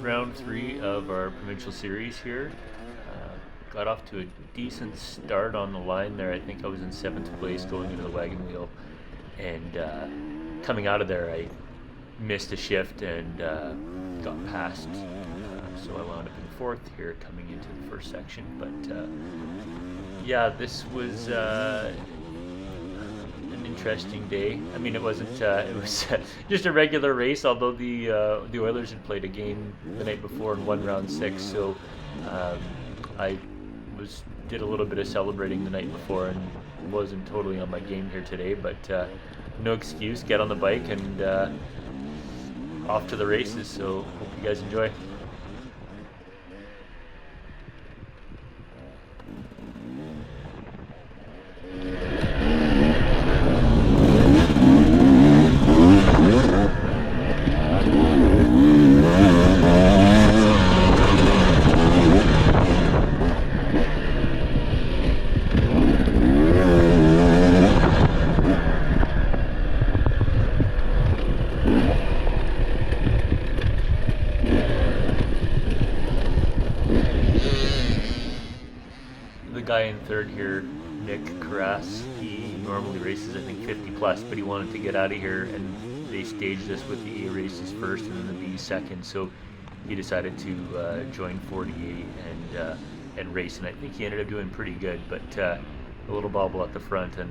round 3 of our provincial series here. Got off to a decent start on the line there. I think I was in 7th place going into the wagon wheel, and coming out of there I missed a shift and got passed, so I wound up in 4th here coming into the first section. But yeah, this was an interesting day. I mean, it wasn't it was just a regular race, although the Oilers had played a game the night before and won round 6, so I did a little bit of celebrating the night before and wasn't totally on my game here today, but no excuse, get on the bike and off to the races. So hope you guys enjoy. Guy in 3rd here, Nick Carras, he normally races I think 50 plus, but he wanted to get out of here, and they staged us with the A races first and then the B second, so he decided to join 48 and race, and I think he ended up doing pretty good, but a little bobble at the front, and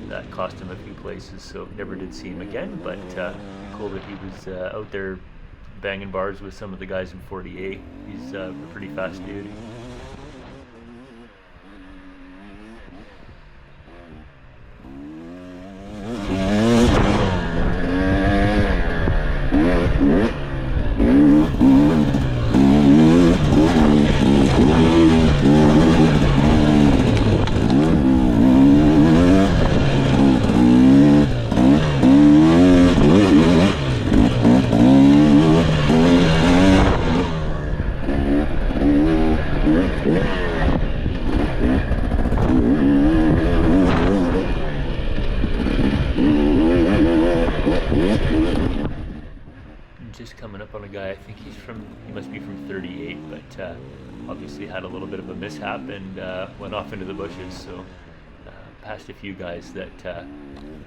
that cost him a few places, so never did see him again. But cool that he was out there banging bars with some of the guys in 48. He's a pretty fast dude. Just coming up on a guy, I think he must be from 38, but obviously had a little bit of a mishap and went off into the bushes, so passed a few guys that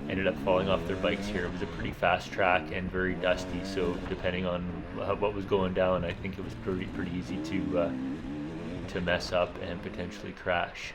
ended up falling off their bikes here. It was a pretty fast track and very dusty, so depending on what was going down, I think it was pretty easy to mess up and potentially crash.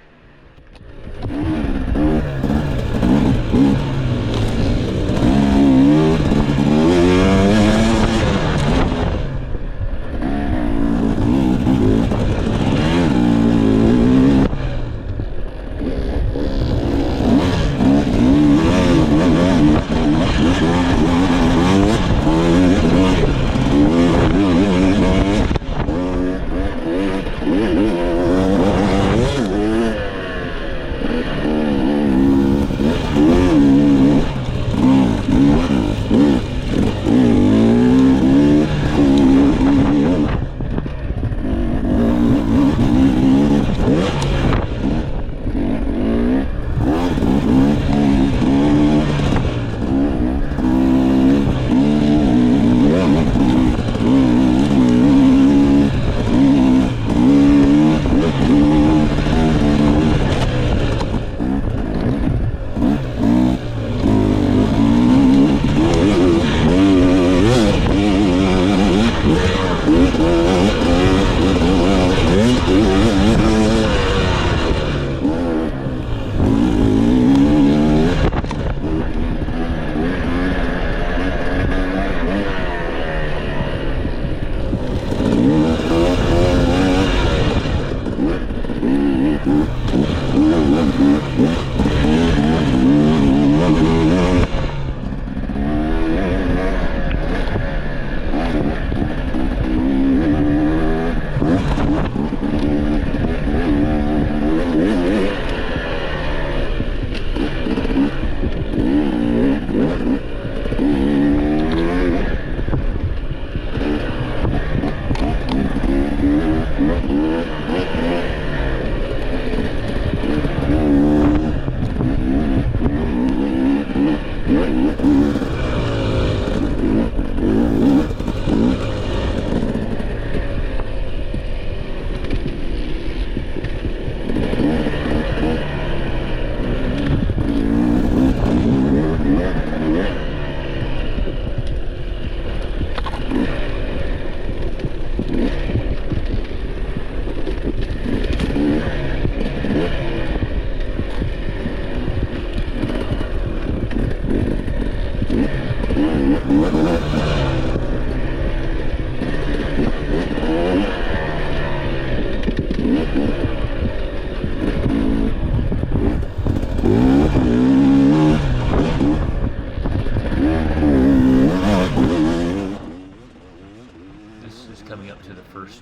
Coming up to the first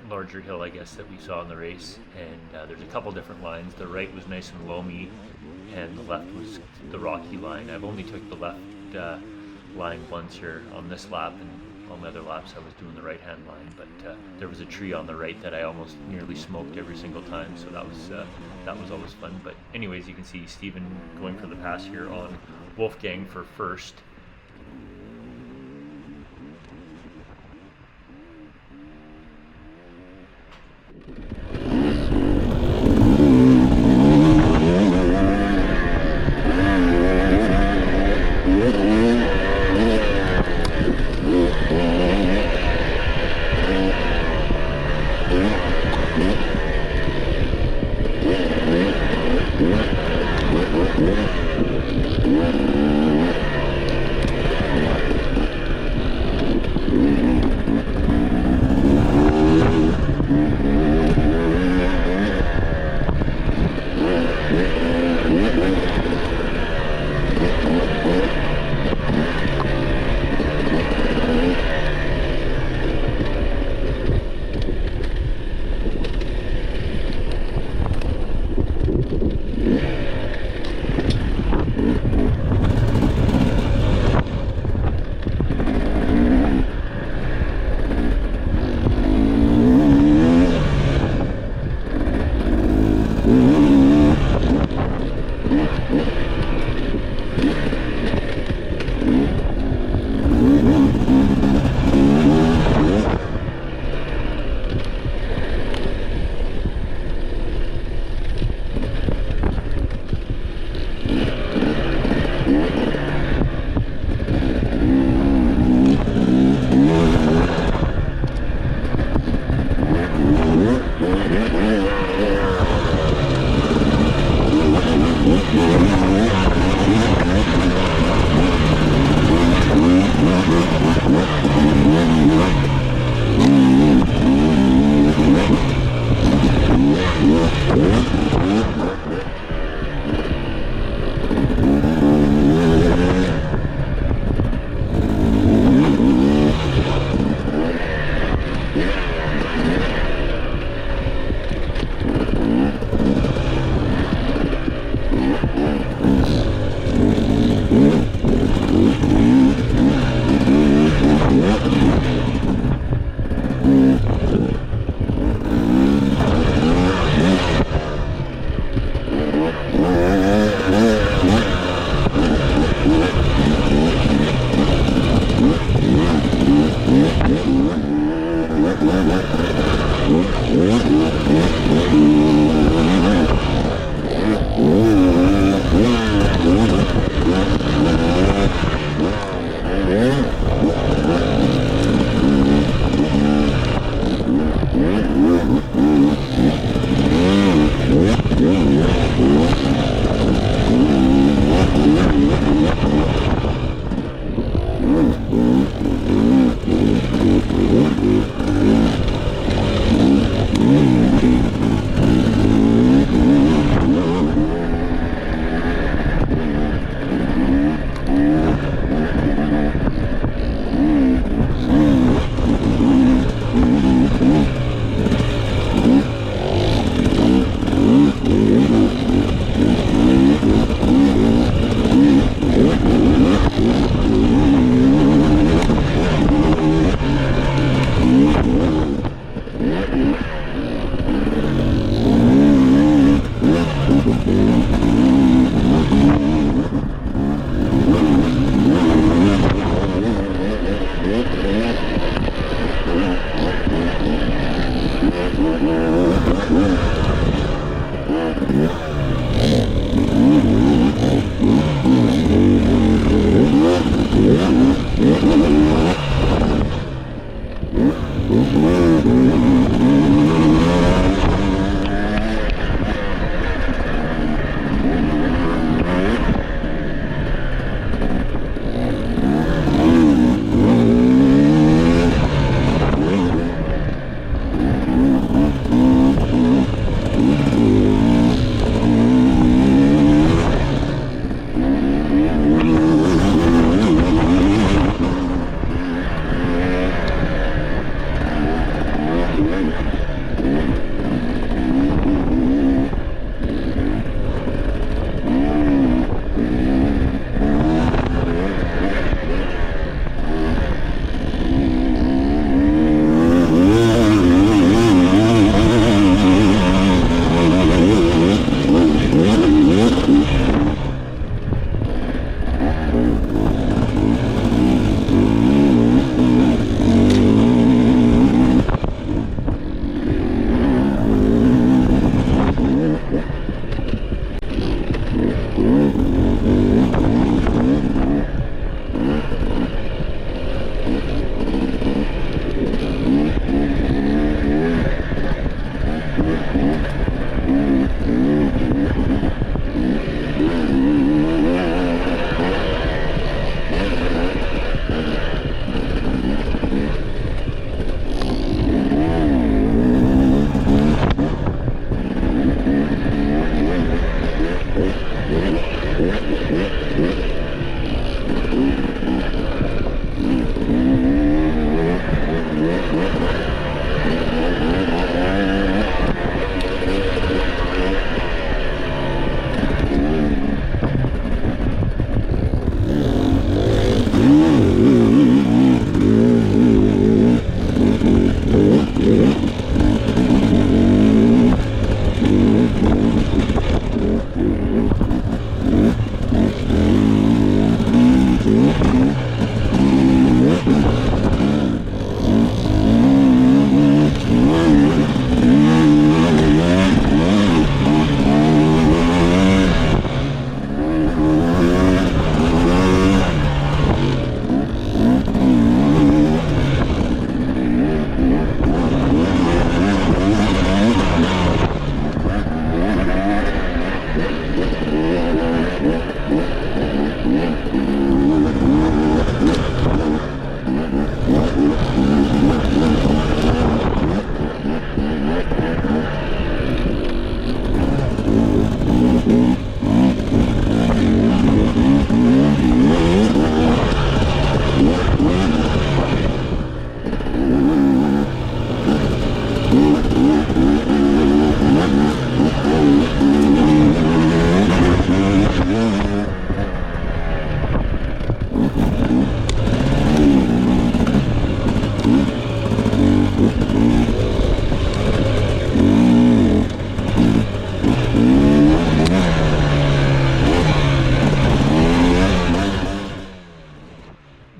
larger hill, I guess, that we saw in the race, and there's a couple different lines. The right was nice and loamy, and the left was the rocky line. I've only took the left line once here on this lap, and on the other laps I was doing the right-hand line, but there was a tree on the right that I almost nearly smoked every single time, so that was always fun. But anyways, you can see Stephen going for the pass here on Wolfgang for first.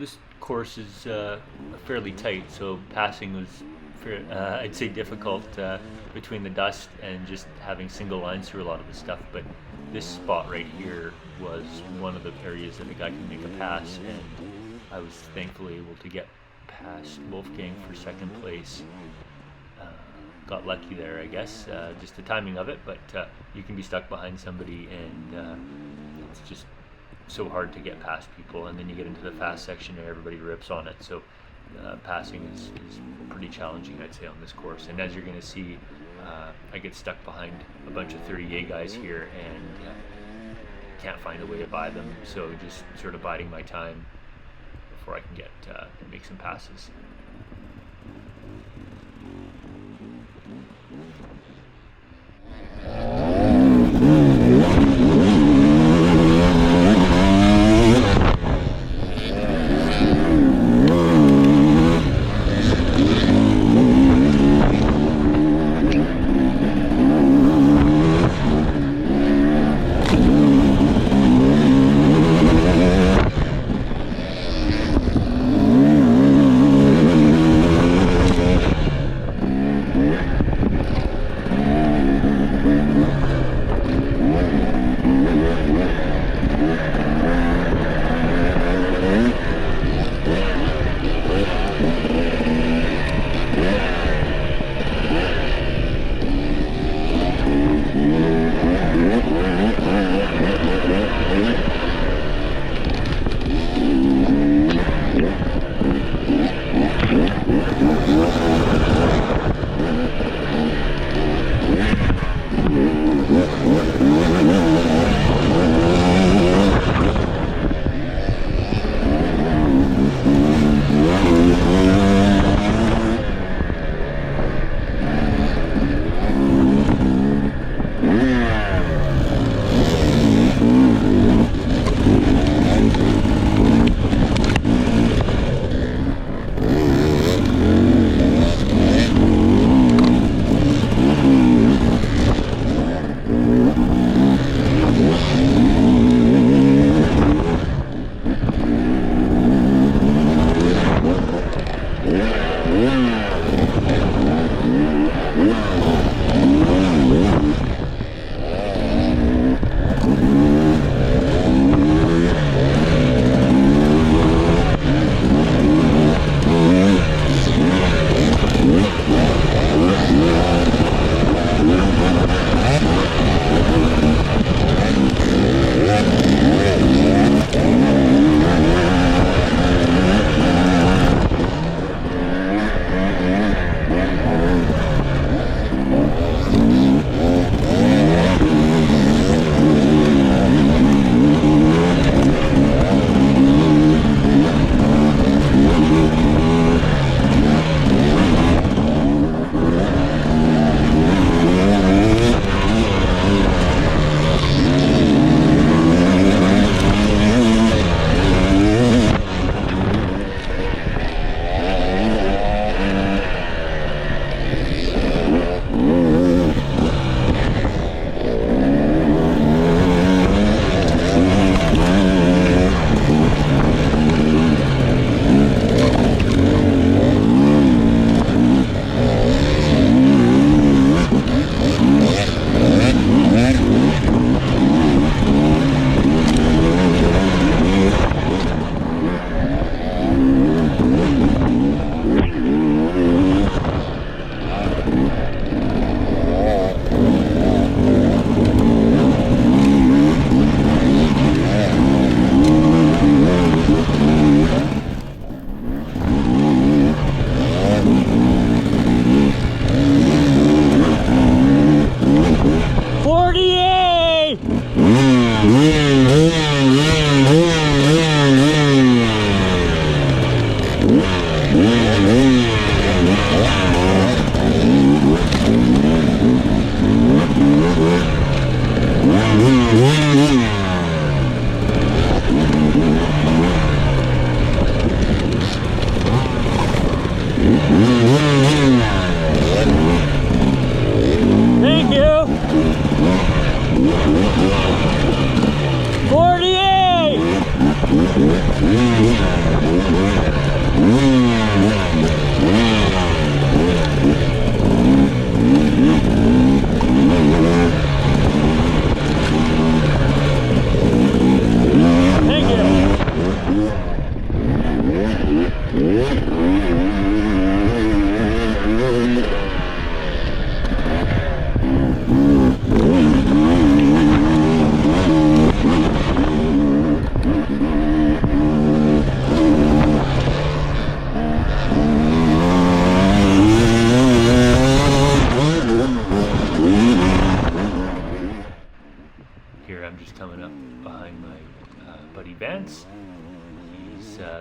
this course is fairly tight, so passing was, I'd say, difficult between the dust and just having single lines through a lot of the stuff. But this spot right here was one of the areas that a guy can make a pass, and I was thankfully able to get past Wolfgang for second place. Got lucky there, I guess, just the timing of it, but you can be stuck behind somebody, and it's just so hard to get past people, and then you get into the fast section and everybody rips on it. So passing is pretty challenging, I'd say, on this course. And as you're going to see, I get stuck behind a bunch of 30A guys here and can't find a way to buy them, so just sort of biding my time before I can make some passes.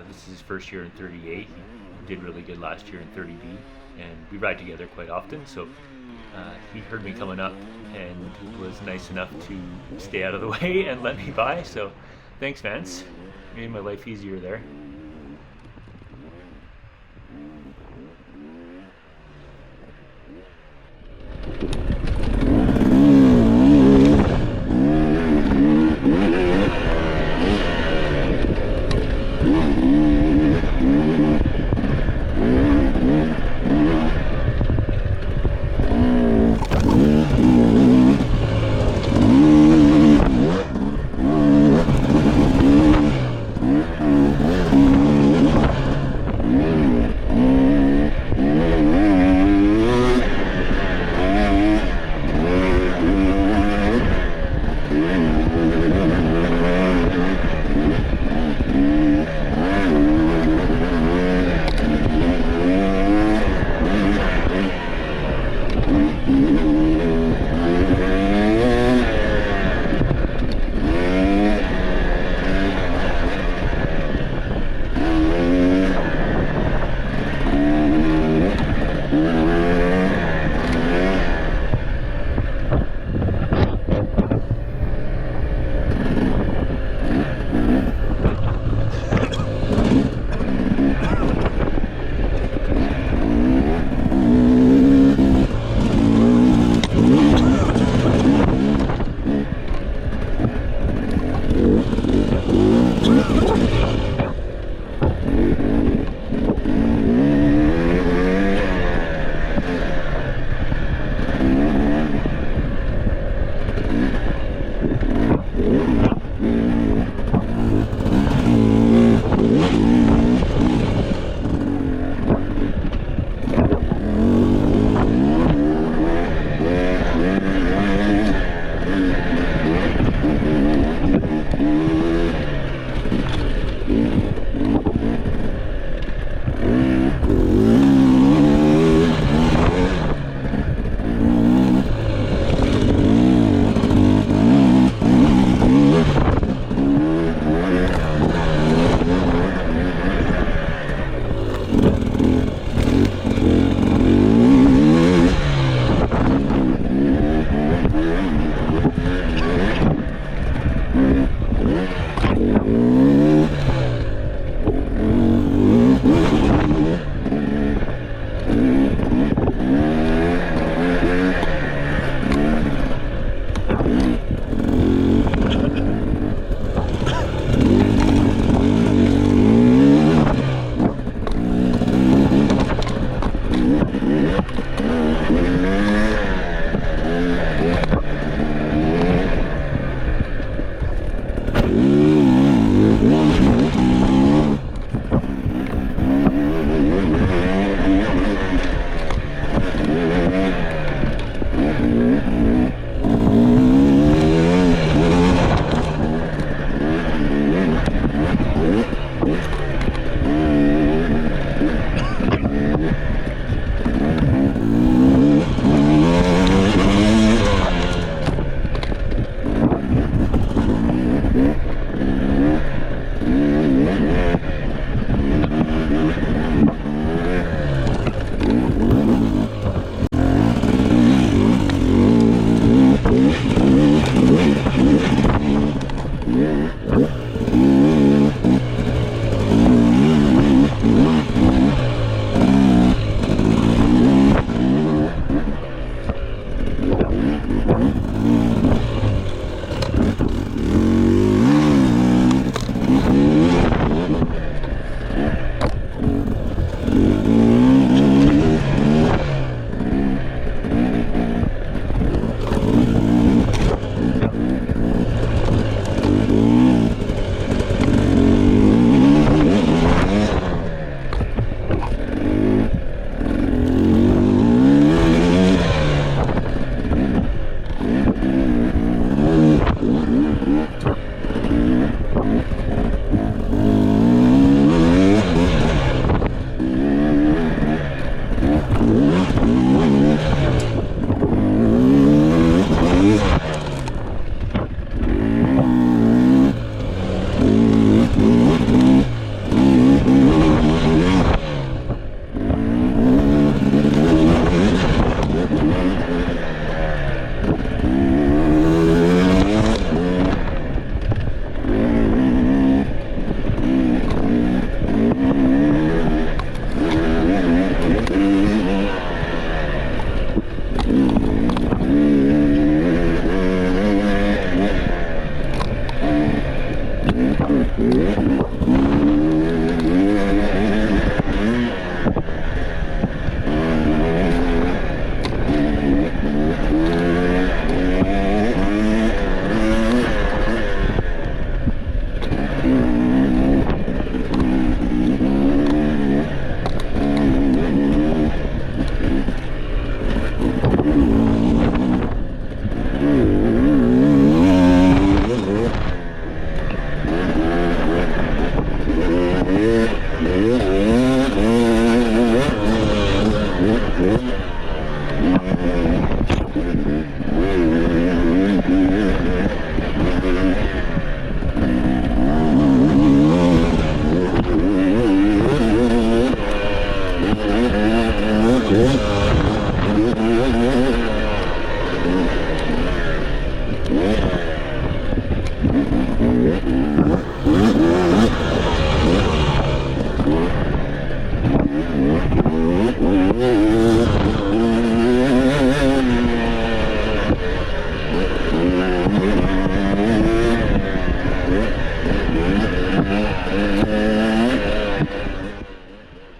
This is his first year in 38. He did really good last year in 30B, and we ride together quite often. So he heard me coming up and was nice enough to stay out of the way and let me by. So thanks, Vance. Made my life easier there.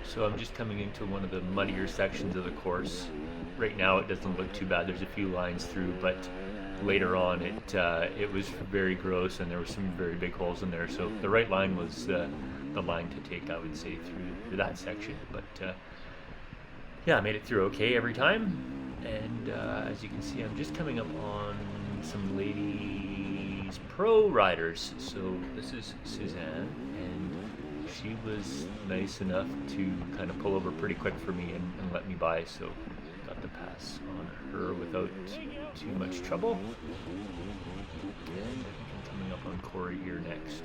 So I'm just coming into one of the muddier sections of the course. Right now it doesn't look too bad. There's a few lines through, but later on it was very gross, and there were some very big holes in there. So the right line was the line to take, I would say, through that section. But yeah, I made it through okay every time. And as you can see, I'm just coming up on some ladies pro riders. So this is Suzanne, and she was nice enough to kind of pull over pretty quick for me and let me by, so got the pass on her without too much trouble. And I think I'm coming up on Corey here next.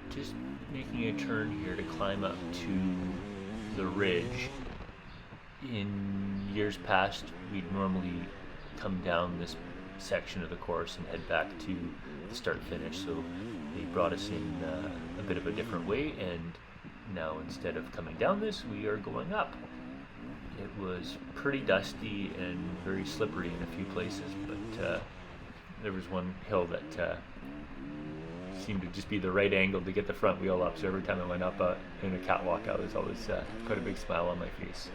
Just making a turn here to climb up to the ridge. In years past, we'd normally come down this section of the course and head back to the start-finish, so they brought us in a bit of a different way, and now instead of coming down this, we are going up. It was pretty dusty and very slippery in a few places, but there was one hill that seemed to just be the right angle to get the front wheel up, so every time I went up in a catwalk, I was always put a big smile on my face.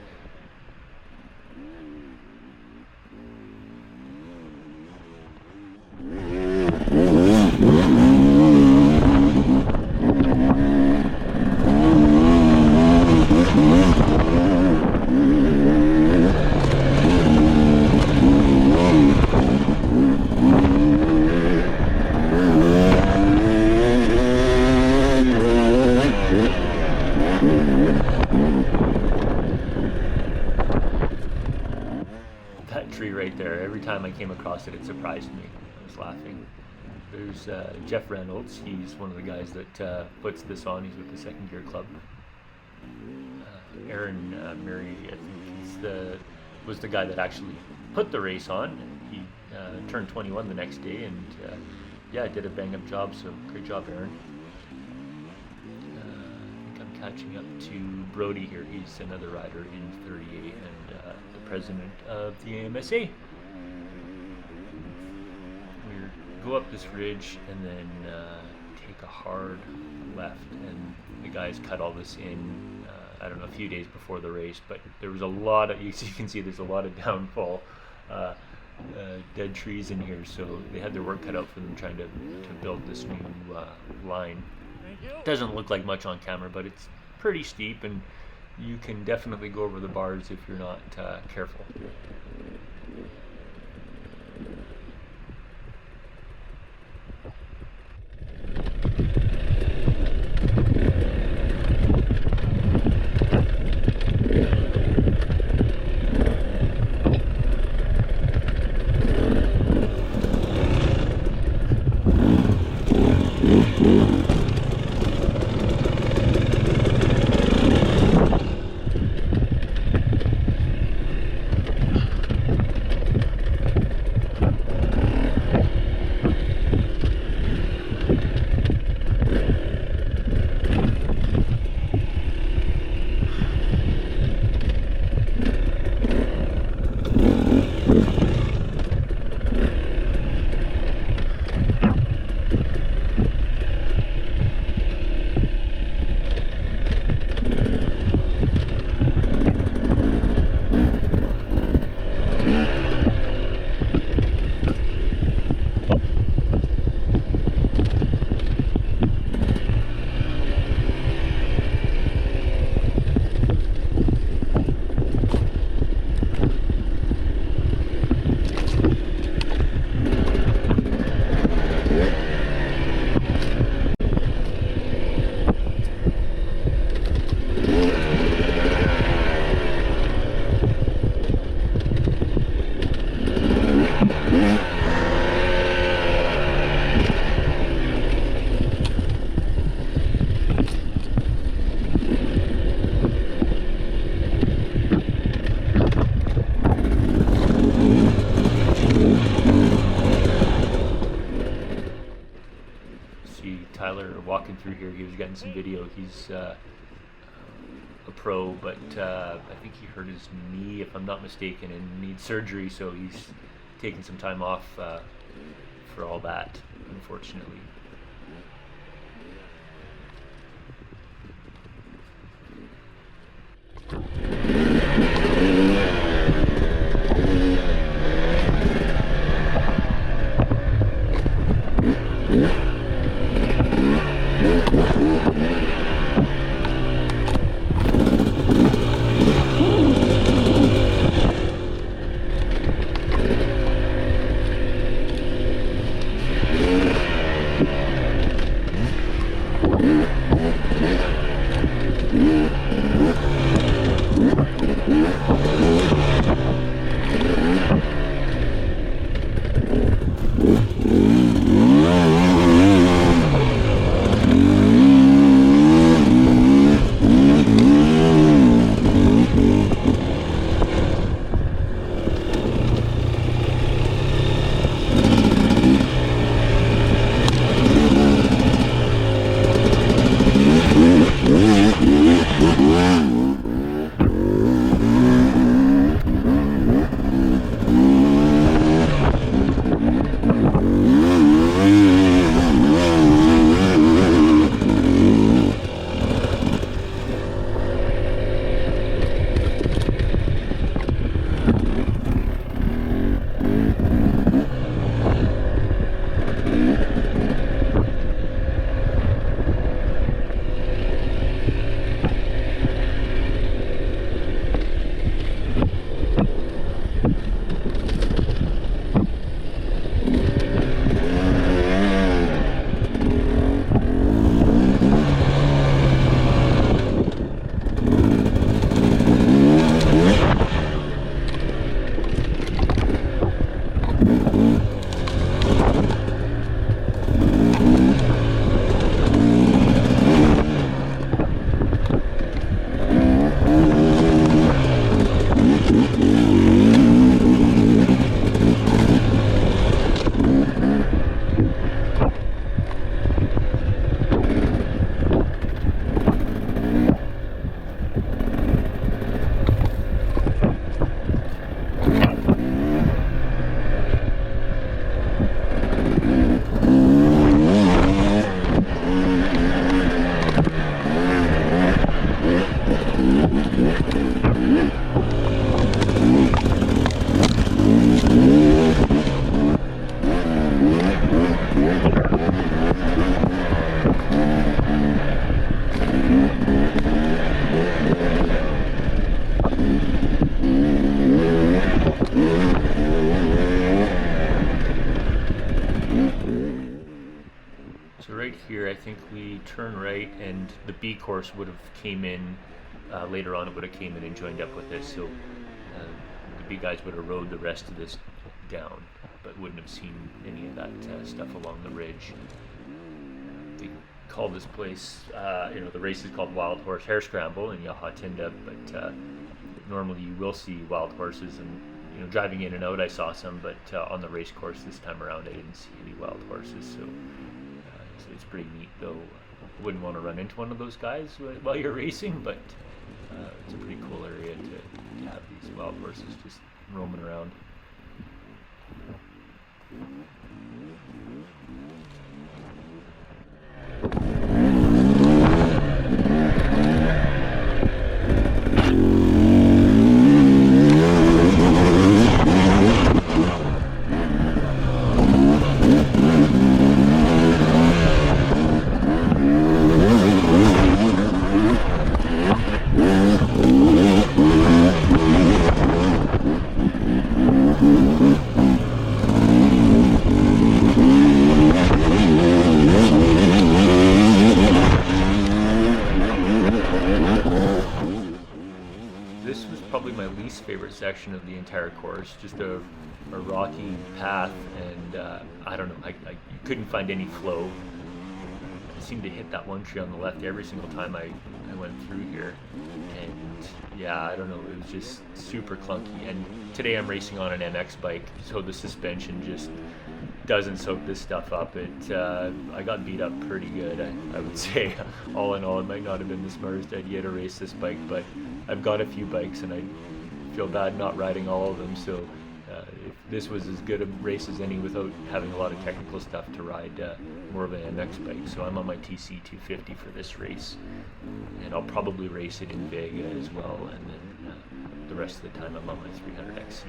That tree right there, every time I came across it, it surprised me. I was laughing. There's Jeff Reynolds. He's one of the guys that puts this on. He's with the Second Gear Club. Aaron Murray, I think was the guy that actually put the race on. He turned 21 the next day, and yeah, did a bang-up job. So great job, Aaron. I think I'm catching up to Brody here. He's another rider in 38 and the president of the AMSA. We go up this ridge and then take a hard left, and the guys cut all this in I don't know, a few days before the race, but there was a lot of, you can see there's a lot of downfall, dead trees in here, so they had their work cut out for them trying to build this new line. It doesn't look like much on camera, but it's pretty steep, and you can definitely go over the bars if you're not careful. Walking through here, he was getting some video. He's a pro, but I think he hurt his knee, if I'm not mistaken, and needs surgery, so he's taking some time off for all that. unfortunately. Here I think we turn right, and the B course would have came in later on. It would have came in and joined up with this, so the B guys would have rode the rest of this down, but wouldn't have seen any of that stuff along the ridge. They call this place, the race is called Wildhorse Hare Scramble in Yaha Tinda, but normally you will see wild horses, and driving in and out I saw some, but on the race course this time around I didn't see any wild horses, so it's pretty neat, though. Wouldn't want to run into one of those guys while you're racing, but it's a pretty cool area to have these wild horses just roaming around. This was probably my least favorite section of the entire course, just a rocky path, and I don't know, I couldn't find any flow. I seemed to hit that one tree on the left every single time I went through here, and yeah, I don't know, it was just super clunky. And today I'm racing on an MX bike, so the suspension just doesn't soak this stuff up. I got beat up pretty good, I would say. All in all, it might not have been the smartest idea to race this bike, but I've got a few bikes and I feel bad not riding all of them, so if this was as good a race as any without having a lot of technical stuff to ride more of an MX bike. So I'm on my TC 250 for this race, and I'll probably race it in Vega as well, and then the rest of the time I'm on my 300 XC.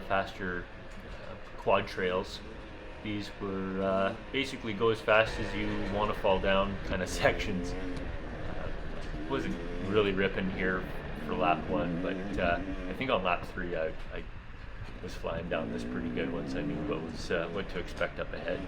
Faster quad trails. These were basically go as fast as you want to fall down kind of sections. Wasn't really ripping here for lap 1, but I think on lap 3 I was flying down this pretty good once I knew what to expect up ahead.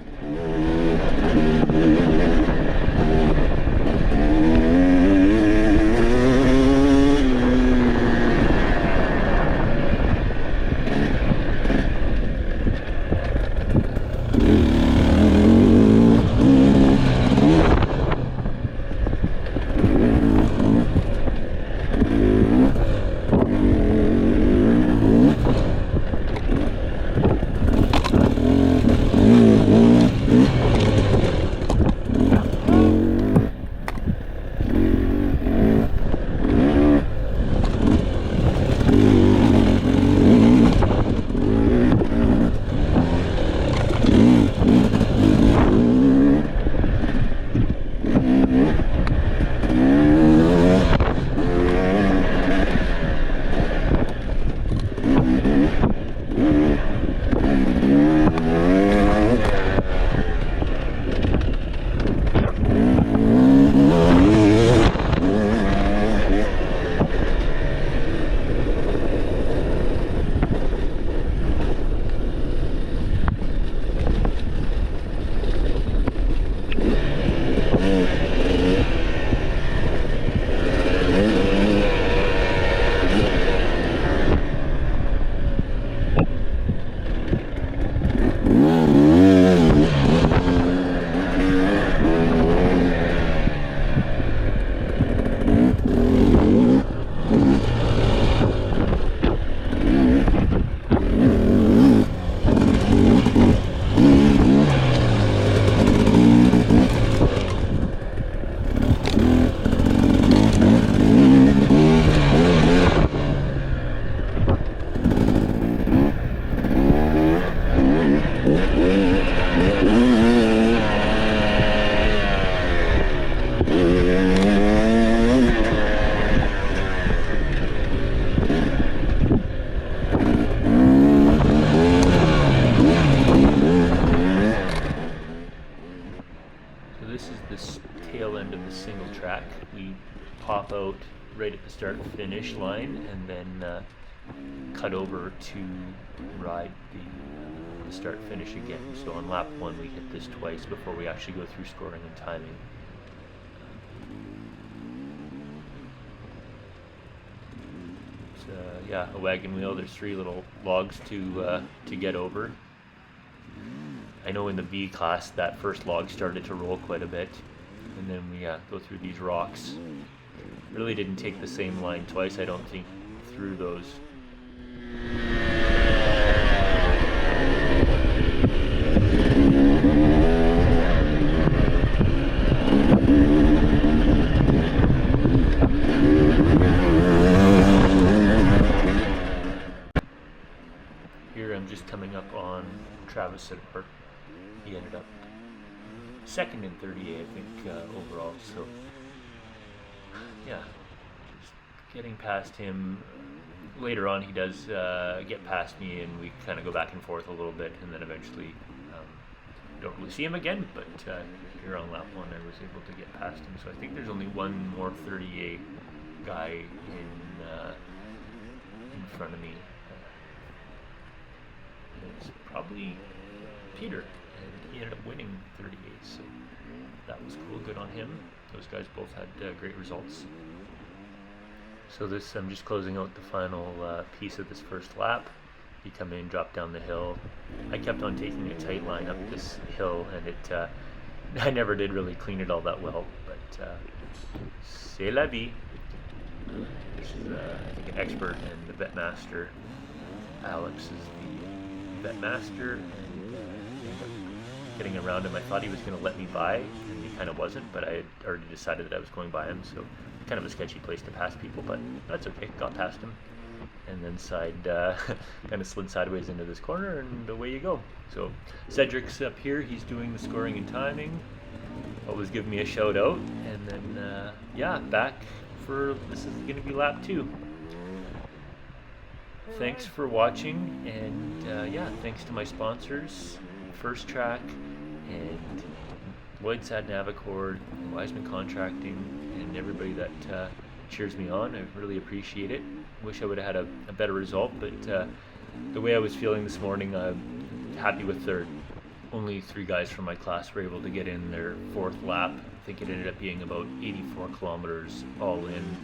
right at the start finish line, and then cut over to ride the start finish again. So on lap 1 we hit this twice before we actually go through scoring and timing. Yeah, a wagon wheel. There's 3 little logs to get over. I know in the B class that first log started to roll quite a bit, and then we go through these rocks. Really didn't take the same line twice, I don't think, through those. Here I'm just coming up on Travis Sidler. He ended up second in 38, I think, overall. So, yeah, just getting past him. Later on, he does get past me, and we kind of go back and forth a little bit, and then eventually don't really see him again. But here on lap 1, I was able to get past him. So I think there's only one more 38 guy in front of me. It's probably Peter, and he ended up winning 38, so that was cool. Good on him. Those guys both had great results. So this, I'm just closing out the final piece of this first lap. You come in, drop down the hill. I kept on taking a tight line up this hill, and it I never did really clean it all that well, but c'est la vie. This is I think an expert and the vet master. Alex is the vet master, and getting around him, I thought he was going to let me by, and he kind of wasn't, but I had already decided that I was going by him, so kind of a sketchy place to pass people, but that's okay. Got past him, and then kind of slid sideways into this corner, and away you go. So Cedric's up here. He's doing the scoring and timing. Always give me a shout out, and then yeah, back for this is going to be lap 2. Thanks for watching, and yeah, thanks to my sponsors, First Track, and Lloydsad Navicord, Wiseman Contracting, and everybody that cheers me on. I really appreciate it. Wish I would have had a better result, but the way I was feeling this morning, I'm happy with third. Only 3 guys from my class were able to get in their 4th lap. I think it ended up being about 84 kilometers all in.